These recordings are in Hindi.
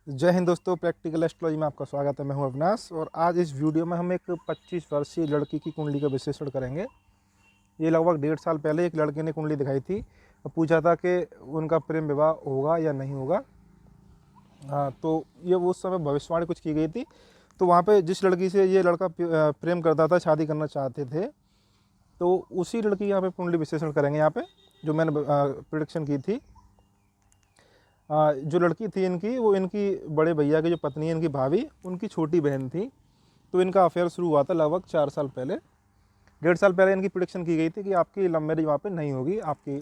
जय हिंद दोस्तों, प्रैक्टिकल एस्ट्रोलॉजी में आपका स्वागत है। मैं हूं अविनाश और आज इस वीडियो में हम एक 25 वर्षीय लड़की की कुंडली का विश्लेषण करेंगे। ये लगभग 1.5 साल पहले एक लड़के ने कुंडली दिखाई थी और पूछा था कि उनका प्रेम विवाह होगा या नहीं होगा। तो ये उस समय भविष्यवाणी कुछ की गई थी। तो वहाँ पे जिस लड़की से ये लड़का प्रेम करता था, शादी करना चाहते थे, तो उसी लड़की यहाँ पे कुंडली विश्लेषण करेंगे। यहाँ पे जो मैंने प्रिडिक्शन की थी, जो लड़की थी इनकी, वो इनकी बड़े भैया की जो पत्नी है, इनकी भाभी, उनकी छोटी बहन थी। तो इनका अफेयर शुरू हुआ था लगभग 4 साल पहले। 1.5 साल पहले इनकी प्रिडिक्शन की गई थी कि आपकी लव मैरिज वहाँ पे नहीं होगी, आपकी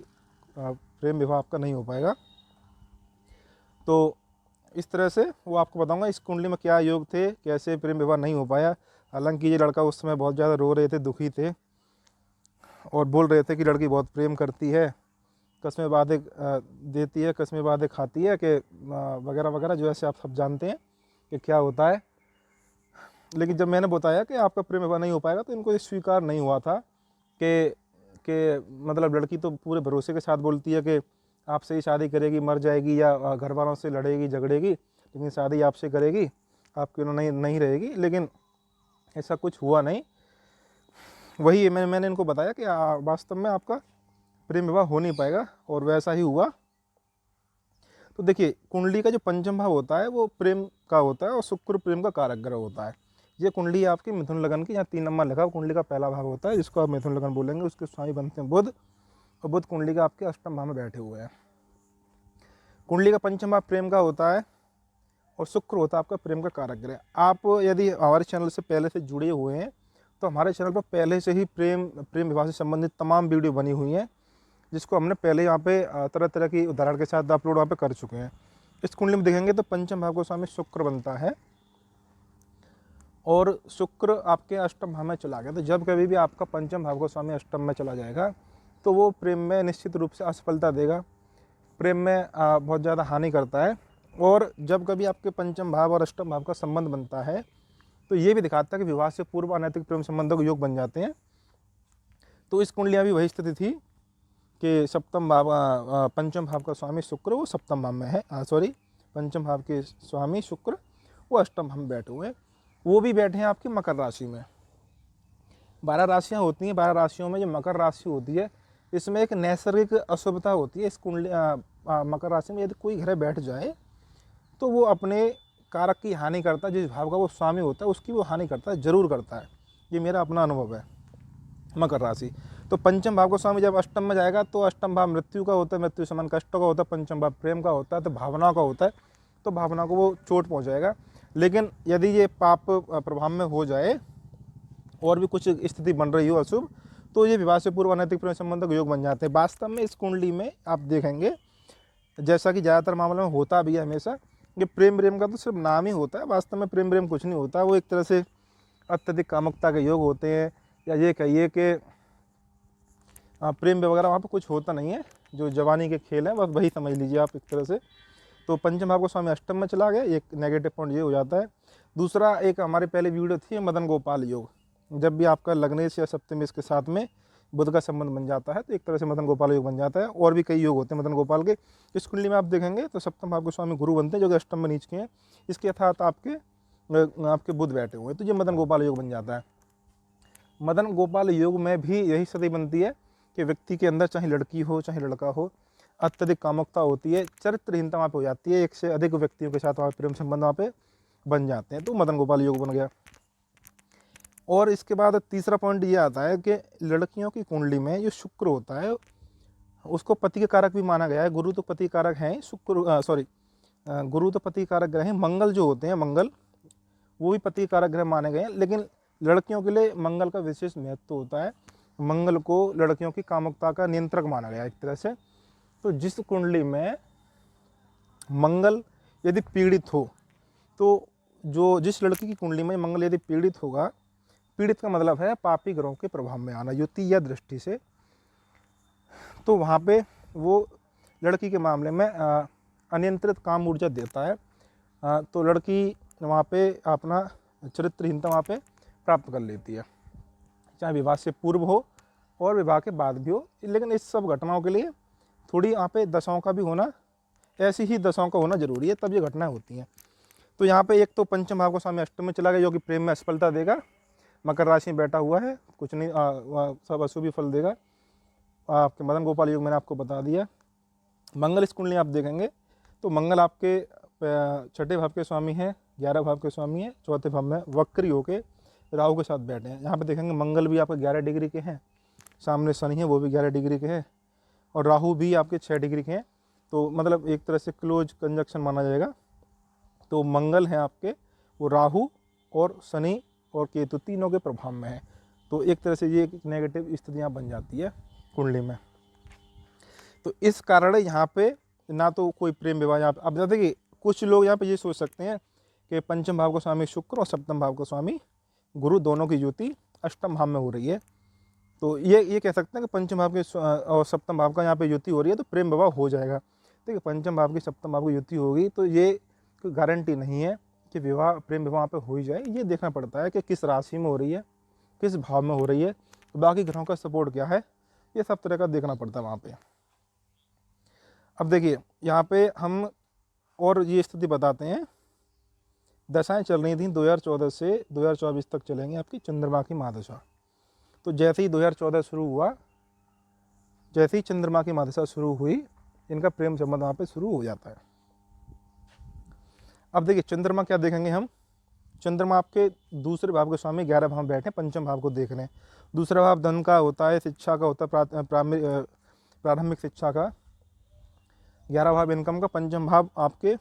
प्रेम विवाह आपका नहीं हो पाएगा। तो इस तरह से वो आपको बताऊंगा इस कुंडली में क्या योग थे, कैसे प्रेम विवाह नहीं हो पाया। हालांकि ये लड़का उस समय बहुत ज़्यादा रो रहे थे, दुखी थे और बोल रहे थे कि लड़की बहुत प्रेम करती है, कस्में वादे देती है, कस्में वादे खाती है, कि वगैरह वगैरह, जो ऐसे आप सब जानते हैं कि क्या होता है। लेकिन जब मैंने बताया कि आपका प्रेम विवाह नहीं हो पाएगा, तो इनको ये स्वीकार नहीं हुआ था कि मतलब लड़की तो पूरे भरोसे के साथ बोलती है कि आपसे ही शादी करेगी, मर जाएगी या घर वालों से लड़ेगी झगड़ेगी, लेकिन शादी आपसे करेगी, आपके नहीं रहेगी। लेकिन ऐसा कुछ हुआ नहीं। वही मैंने इनको बताया कि वास्तव में आपका प्रेम विवाह हो नहीं पाएगा, और वैसा ही हुआ। तो देखिए, कुंडली का जो पंचम भाव होता है वो प्रेम का होता है और शुक्र प्रेम का कारक ग्रह होता है। ये कुंडली आपकी मिथुन लगन की, यहाँ 3 नंबर लिखा, कुंडली का पहला भाव होता है, जिसको आप मिथुन लगन बोलेंगे। उसके स्वामी बनते हैं बुध, और बुध कुंडली का आपके अष्टम भाव में बैठे हुए हैं। कुंडली का पंचम भाव प्रेम का होता है और शुक्र होता है आपका प्रेम का कारक ग्रह। आप यदि हमारे चैनल से पहले से जुड़े हुए हैं तो हमारे चैनल पर पहले से ही प्रेम विवाह से संबंधित तमाम वीडियो बनी हुई हैं, जिसको हमने पहले यहाँ पे तरह तरह की उदाहरण के साथ अपलोड वहाँ पे कर चुके हैं। इस कुंडली में देखेंगे तो पंचम भाव को स्वामी शुक्र बनता है और शुक्र आपके अष्टम भाव में चला गया। तो जब कभी भी आपका पंचम भाव को स्वामी अष्टम में चला जाएगा तो वो प्रेम में निश्चित रूप से असफलता देगा, प्रेम में बहुत ज़्यादा हानि करता है। और जब कभी आपके पंचम भाव और अष्टम भाव का संबंध बनता है तो ये भी दिखाता है कि विवाह से पूर्व अनैतिक प्रेम संबंधों के योग बन जाते हैं। तो इस कुंडली में भी वही स्थिति थी कि सप्तम भाव पंचम भाव का स्वामी शुक्र वो सप्तम भाव में है, पंचम भाव के स्वामी शुक्र वो अष्टम भाव में बैठे हुए हैं। वो भी बैठे हैं आपकी मकर राशि में। 12 राशियाँ होती हैं, 12 राशियों में जो मकर राशि होती है, इसमें एक नैसर्गिक अशुभता होती है। इस कुंडली मकर राशि में यदि कोई ग्रह बैठ जाए तो वो अपने कारक की हानि करता है। जिस भाव का वो स्वामी होता है उसकी वो हानि करता है, जरूर करता है। ये मेरा अपना अनुभव है। मकर राशि तो पंचम भाव का स्वामी जब अष्टम में जाएगा तो अष्टम भाव मृत्यु का होता है, मृत्यु समान कष्टों का होता है। पंचम भाव प्रेम का होता है, तो भावनाओं का होता है, तो भावना को वो चोट पहुंचाएगा। लेकिन यदि ये पाप प्रभाव में हो जाए और भी कुछ स्थिति बन रही हो अशुभ, तो ये विवाह से पूर्व अनैतिक प्रेम संबंध के योग बन जाते हैं। वास्तव में इस कुंडली में आप देखेंगे, जैसा कि ज़्यादातर मामलों में होता भी है हमेशा, कि प्रेम का तो सिर्फ नाम ही होता है। वास्तव में प्रेम कुछ नहीं होता। वो एक तरह से अत्यधिक कामुकता के योग होते हैं, या ये कहिए कि प्रेम वगैरह वहाँ पे कुछ होता नहीं है। जो जवानी के खेल हैं बस वही समझ लीजिए आप एक तरह से। तो पंचम भाव को स्वामी अष्टम में चला गया, एक नेगेटिव पॉइंट ये हो जाता है। दूसरा, एक हमारे पहले वीडियो थी मदन गोपाल योग। जब भी आपका लग्नेश या सप्तमेश के साथ में बुध का संबंध बन जाता है तो एक तरह से मदन गोपाल योग बन जाता है। और भी कई योग होते हैं मदन गोपाल के। इस कुंडली में आप देखेंगे तो सप्तम भाव को स्वामी गुरु बनते हैं, जो कि अष्टम में नीच के हैं। इसके अर्थात आपके बुध बैठे हुए हैं, तो ये मदन गोपाल योग बन जाता है। मदन गोपाल योग में भी यही स्थिति बनती है कि व्यक्ति के अंदर, चाहे लड़की हो चाहे लड़का हो, अत्यधिक कामुकता होती है, चरित्रहीनता वहाँ पे हो जाती है। एक से अधिक व्यक्तियों के साथ वहाँ प्रेम संबंध वहाँ पे बन जाते हैं, तो मदन गोपाल योग बन गया। और इसके बाद तीसरा पॉइंट ये आता है कि लड़कियों की कुंडली में जो शुक्र होता है उसको पति के कारक भी माना गया है। गुरु तो पति कारक हैं, गुरु तो पति कारक ग्रह हैं। मंगल जो होते हैं, मंगल वो भी पति कारक ग्रह माने गए हैं। लेकिन लड़कियों के लिए मंगल का विशेष महत्व होता है। मंगल को लड़कियों की कामुकता का नियंत्रक माना गया एक तरह से। तो जिस कुंडली में मंगल यदि पीड़ित हो, तो जिस लड़की की कुंडली में मंगल यदि पीड़ित होगा, पीड़ित का मतलब है पापी ग्रहों के प्रभाव में आना, युति या दृष्टि से, तो वहाँ पे वो लड़की के मामले में अनियंत्रित काम ऊर्जा देता है। तो लड़की वहाँ पे अपना चरित्रहीनता वहाँ पे प्राप्त कर लेती है, चाहे विवाह से पूर्व हो और विवाह के बाद भी हो। लेकिन इस सब घटनाओं के लिए थोड़ी यहाँ पे दशाओं का भी होना, ऐसी ही दशाओं का होना जरूरी है, तब ये घटनाएं होती हैं। तो यहाँ पे एक तो पंचम भाव का स्वामी अष्टम में चला गया, जो कि प्रेम में असफलता देगा। मकर राशि में बैठा हुआ है, कुछ नहीं, सब अशुभ ही फल देगा। आपके मदन गोपाल योग मैंने आपको बता दिया। मंगल इस कुंडली आप देखेंगे तो मंगल आपके छठे भाव के स्वामी हैं, 11 भाव के स्वामी हैं, चौथे भाव में वक्री होके राहु के साथ बैठे हैं। यहाँ पे देखेंगे मंगल भी आपके 11 डिग्री के हैं, सामने शनि है वो भी 11 डिग्री के हैं, और राहु भी आपके 6 डिग्री के हैं। तो मतलब एक तरह से क्लोज कंजक्शन माना जाएगा। तो मंगल है आपके वो राहु और शनि और केतु तीनों के प्रभाव में है। तो एक तरह से ये नेगेटिव स्थितियाँ बन जाती है कुंडली में। तो इस कारण यहाँ पे ना तो कोई प्रेम विवाह यहाँ पे। अब देखिए कुछ लोग यहाँ पे ये सोच सकते हैं कि पंचम भाव का स्वामी शुक्र और सप्तम भाव का स्वामी गुरु दोनों की युति अष्टम भाव में हो रही है। तो ये कह सकते हैं कि पंचम भाव के और सप्तम भाव का यहाँ पे युति हो रही है तो प्रेम विवाह हो जाएगा। ठीक है, पंचम भाव की सप्तम भाव की युति होगी तो ये कोई गारंटी नहीं है कि विवाह प्रेम विवाह पे हो ही जाए। ये देखना पड़ता है कि किस राशि में हो रही है, किस भाव में हो रही है, तो बाकी ग्रहों का सपोर्ट क्या है, ये सब तरह का देखना पड़ता है वहाँ पे। अब देखिए यहाँ पे हम और ये स्थिति बताते हैं। दशाएं चल रही थी 2014 से 2024 तक चलेंगे आपकी चंद्रमा की महादशा। तो जैसे ही 2014 शुरू हुआ, जैसे ही चंद्रमा की महादशा शुरू हुई, इनका प्रेम संबंध वहाँ पे शुरू हो जाता है। अब देखिए चंद्रमा क्या देखेंगे हम, चंद्रमा आपके दूसरे भाव के स्वामी 11 भाव में बैठे, पंचम भाव को देख रहे हैं। दूसरा भाव धन का होता है, शिक्षा का होता है, प्रारंभिक शिक्षा का। 11 भाव इनकम का, पंचम भाव आपके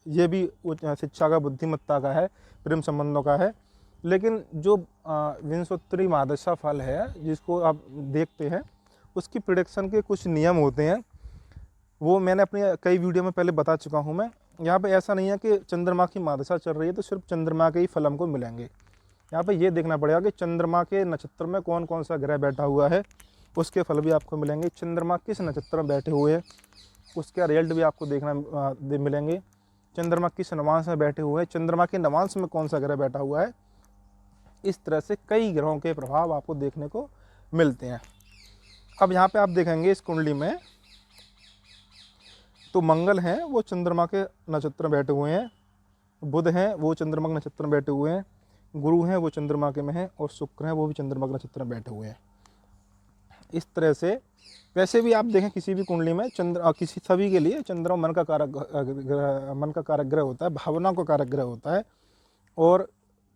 ये भी शिक्षा का, बुद्धिमत्ता का है, प्रेम संबंधों का है। लेकिन जो विंशोत्तरी महादशा फल है जिसको आप देखते हैं, उसकी प्रिडिक्शन के कुछ नियम होते हैं, वो मैंने अपनी कई वीडियो में पहले बता चुका हूँ मैं। यहाँ पे ऐसा नहीं है कि चंद्रमा की महादशा चल रही है तो सिर्फ चंद्रमा के ही फल हमको मिलेंगे। यहाँ पे ये देखना पड़ेगा कि चंद्रमा के नक्षत्र में कौन कौन सा ग्रह बैठा हुआ है, उसके फल भी आपको मिलेंगे। चंद्रमा किस नक्षत्र में बैठे हुए हैं उसका रिजल्ट भी आपको देखना मिलेंगे। चंद्रमा किस नवांश में बैठे हुए हैं, चंद्रमा के नवांश में कौन सा ग्रह बैठा हुआ है, इस तरह से कई ग्रहों के प्रभाव आपको देखने को मिलते हैं। अब यहाँ पे आप देखेंगे इस कुंडली में तो मंगल हैं वो चंद्रमा के नक्षत्र में बैठे हुए हैं, बुध हैं वो चंद्रमा के नक्षत्र में बैठे हुए हैं, गुरु हैं वो चंद्रमा के में हैं, और शुक्र हैं वो भी चंद्रमा के नक्षत्र में बैठे हुए हैं। इस तरह से वैसे भी आप देखें किसी भी कुंडली में किसी सभी के लिए चंद्रमा मन का कारक ग्रह होता है, भावना का कारक ग्रह होता है, और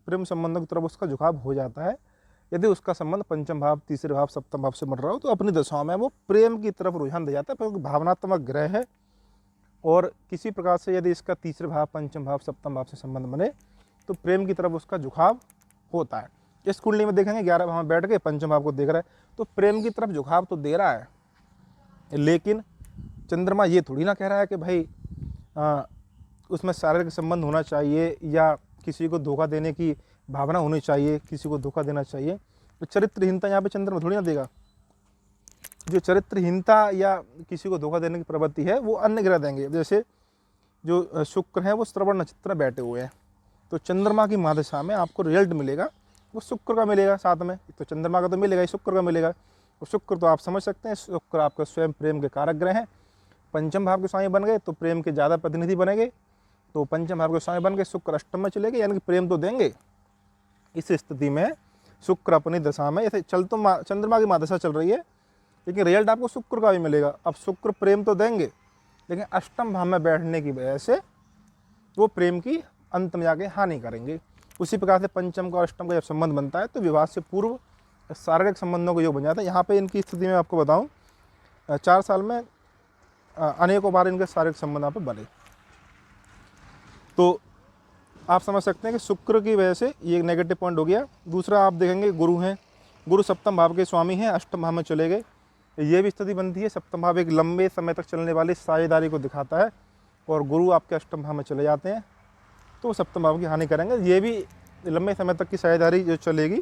प्रेम संबंधों की तरफ उसका झुकाव हो जाता है। यदि उसका संबंध पंचम भाव, तीसरे भाव, सप्तम भाव से बन रहा हो तो अपनी दशाओं में वो प्रेम की तरफ रुझान दे जाता है, क्योंकि भावनात्मक ग्रह है। और किसी प्रकार से यदि इसका तीसरे भाव, पंचम भाव, सप्तम भाव से संबंध बने तो प्रेम की तरफ उसका झुकाव होता है। इस कुंडली में देखेंगे 11 भाव में बैठ के पंचम भाव को देख रहा है तो प्रेम की तरफ झुकाव तो दे रहा है, लेकिन चंद्रमा ये थोड़ी ना कह रहा है कि भाई उसमें शारीरिक संबंध होना चाहिए या किसी को धोखा देने की भावना होनी चाहिए, किसी को धोखा देना चाहिए। तो चरित्रहीनता यहाँ पे चंद्रमा थोड़ी ना देगा। जो चरित्रहीनता या किसी को धोखा देने की प्रवृत्ति है वो अन्य ग्रह देंगे। जैसे जो शुक्र है वो श्रवण नक्षत्र में बैठे हुए हैं, तो चंद्रमा की महादशा में आपको रिजल्ट मिलेगा वो शुक्र का मिलेगा साथ में। तो चंद्रमा का तो मिलेगा ही, शुक्र का मिलेगा। और शुक्र तो आप समझ सकते हैं, शुक्र आपका स्वयं प्रेम के कारक ग्रह हैं। पंचम भाव के स्वामी बन गए तो प्रेम के ज़्यादा प्रतिनिधि बनेंगे, तो पंचम भाव के स्वामी बन गए, शुक्र अष्टम में चले गए, यानी कि प्रेम तो देंगे। इस स्थिति में शुक्र अपनी दशा में, जैसे चल तो चंद्रमा की महादशा चल रही है लेकिन रिजल्ट आपको शुक्र का भी मिलेगा। अब शुक्र प्रेम तो देंगे लेकिन अष्टम भाव में बैठने की वजह से वो प्रेम की अंत में जाके हानि करेंगे। उसी प्रकार से पंचम का और अष्टम का जब संबंध बनता है तो विवाह से पूर्व शारीरिक संबंधों का योग बन जाता है। यहाँ पे इनकी स्थिति में आपको बताऊँ 4 साल में अनेकों बार इनके शारीरिक संबंध यहाँ पे बने। तो आप समझ सकते हैं कि शुक्र की वजह से ये नेगेटिव पॉइंट हो गया। दूसरा आप देखेंगे गुरु हैं, गुरु सप्तम भाव के स्वामी हैं, अष्टम भाव में चले गए, ये भी स्थिति बनती है। सप्तम भाव एक लंबे समय तक चलने वाली साझेदारी को दिखाता है और गुरु आपके अष्टम भाव में चले जाते हैं तो सप्तम भाव की हानि करेंगे। ये भी लंबे समय तक की साझेदारी जो चलेगी,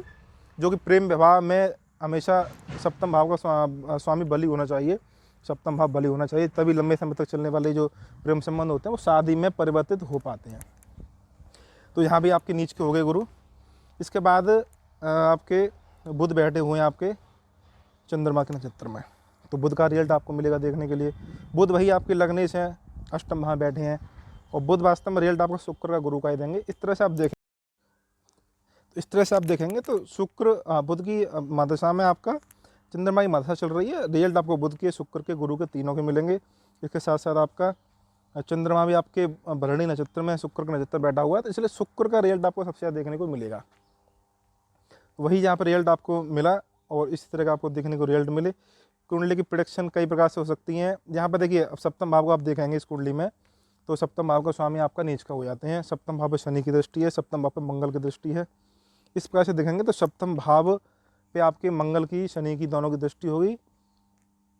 जो कि प्रेम विवाह में हमेशा सप्तम भाव का स्वामी बली होना चाहिए, सप्तम भाव बली होना चाहिए, तभी लंबे समय तक चलने वाले जो प्रेम संबंध होते हैं वो शादी में परिवर्तित हो पाते हैं। तो यहाँ भी आपके नीच के हो गए गुरु। इसके बाद आपके बुध बैठे हुए हैं आपके चंद्रमा के नक्षत्र में, तो बुध का रिजल्ट आपको मिलेगा देखने के लिए। बुध वही आपके लग्नेश हैं, अष्टम भाव बैठे हैं और बुध वास्तव में रिजल्ट आपको शुक्र का गुरु का ही देंगे। इस तरह से आप देखें, इस तरह से आप देखेंगे तो शुक्र बुध की मदशा में आपका चंद्रमा की मदशा चल रही है, रिजल्ट आपको बुध के, शुक्र के, गुरु के, तीनों के मिलेंगे। इसके साथ साथ आपका चंद्रमा भी आपके भरणी नक्षत्र में, शुक्र का नक्षत्र बैठा हुआ है, तो इसलिए शुक्र का रिजल्ट आपको सबसे ज़्यादा देखने को मिलेगा। वही यहाँ पर रिजल्ट आपको मिला और इस तरह का आपको देखने को रिजल्ट मिले। कुंडली की प्रेडिक्शन कई प्रकार से हो सकती हैं। यहाँ पर देखिए, अब सप्तम भाव को आप देखेंगे इस कुंडली में, तो सप्तम भाव का स्वामी आपका नीच का हो जाते हैं। सप्तम भाव पर शनि की दृष्टि है, सप्तम भाव पर मंगल की दृष्टि है। इस प्रकार से देखेंगे तो सप्तम भाव पे आपके मंगल की, शनि की, दोनों की दृष्टि होगी।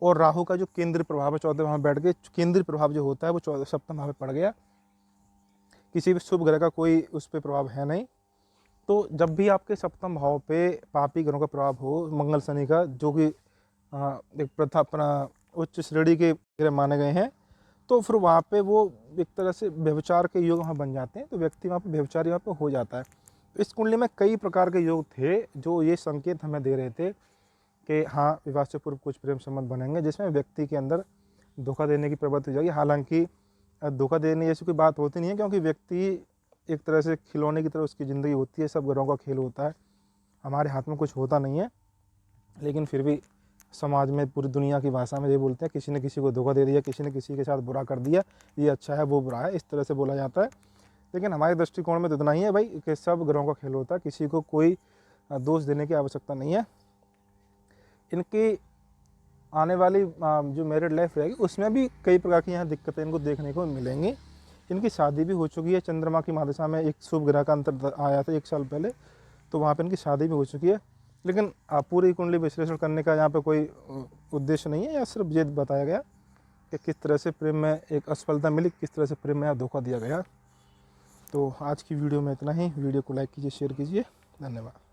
और राहु का जो केंद्रीय प्रभाव है 14 भाव बैठ के, केंद्रीय प्रभाव जो होता है वो सप्तम भाव में पड़ गया। किसी भी शुभ ग्रह का कोई उस पर प्रभाव है नहीं। तो जब भी आपके सप्तम भाव पे पापी ग्रहों का प्रभाव हो, मंगल शनि का, जो कि एक प्रथा अपना उच्च श्रेणी के ग्रह माने गए हैं, तो फिर वहाँ पे वो एक तरह से व्यभिचार के योग वहाँ बन जाते हैं, तो व्यक्ति वहाँ पे व्यभिचारी वहाँ पे हो जाता है। इस कुंडली में कई प्रकार के योग थे जो ये संकेत हमें दे रहे थे कि हाँ, विवाह से पूर्व कुछ प्रेम संबंध बनेंगे जिसमें व्यक्ति के अंदर धोखा देने की प्रवृत्ति हो जाएगी। हालांकि धोखा देने जैसी कोई बात होती नहीं है, क्योंकि व्यक्ति एक तरह से खिलौने की तरह उसकी ज़िंदगी होती है, सब ग्रहों का खेल होता है, हमारे हाथ में कुछ होता नहीं है। लेकिन फिर भी समाज में, पूरी दुनिया की भाषा में ये बोलते हैं, किसी ने किसी को धोखा दे दिया, किसी ने किसी के साथ बुरा कर दिया, ये अच्छा है वो बुरा है, इस तरह से बोला जाता है। लेकिन हमारे दृष्टिकोण में तो इतना ही है भाई कि सब ग्रहों का खेल होता है, किसी को कोई दोष देने की आवश्यकता नहीं है। इनकी आने वाली जो मैरिड लाइफ रहेगी उसमें भी कई प्रकार की यहाँ दिक्कतें इनको देखने को मिलेंगी। इनकी शादी भी हो चुकी है, चंद्रमा की महादशा में एक शुभ ग्रह का अंतर आया था 1 साल पहले, तो वहाँ पे इनकी शादी भी हो चुकी है। लेकिन पूरी कुंडली विश्लेषण करने का यहाँ पे कोई उद्देश्य नहीं है, या सिर्फ ये बताया गया कि किस तरह से प्रेम में एक असफलता मिली, किस तरह से प्रेम में धोखा दिया गया। तो आज की वीडियो में इतना ही। वीडियो को लाइक कीजिए, शेयर कीजिए। धन्यवाद।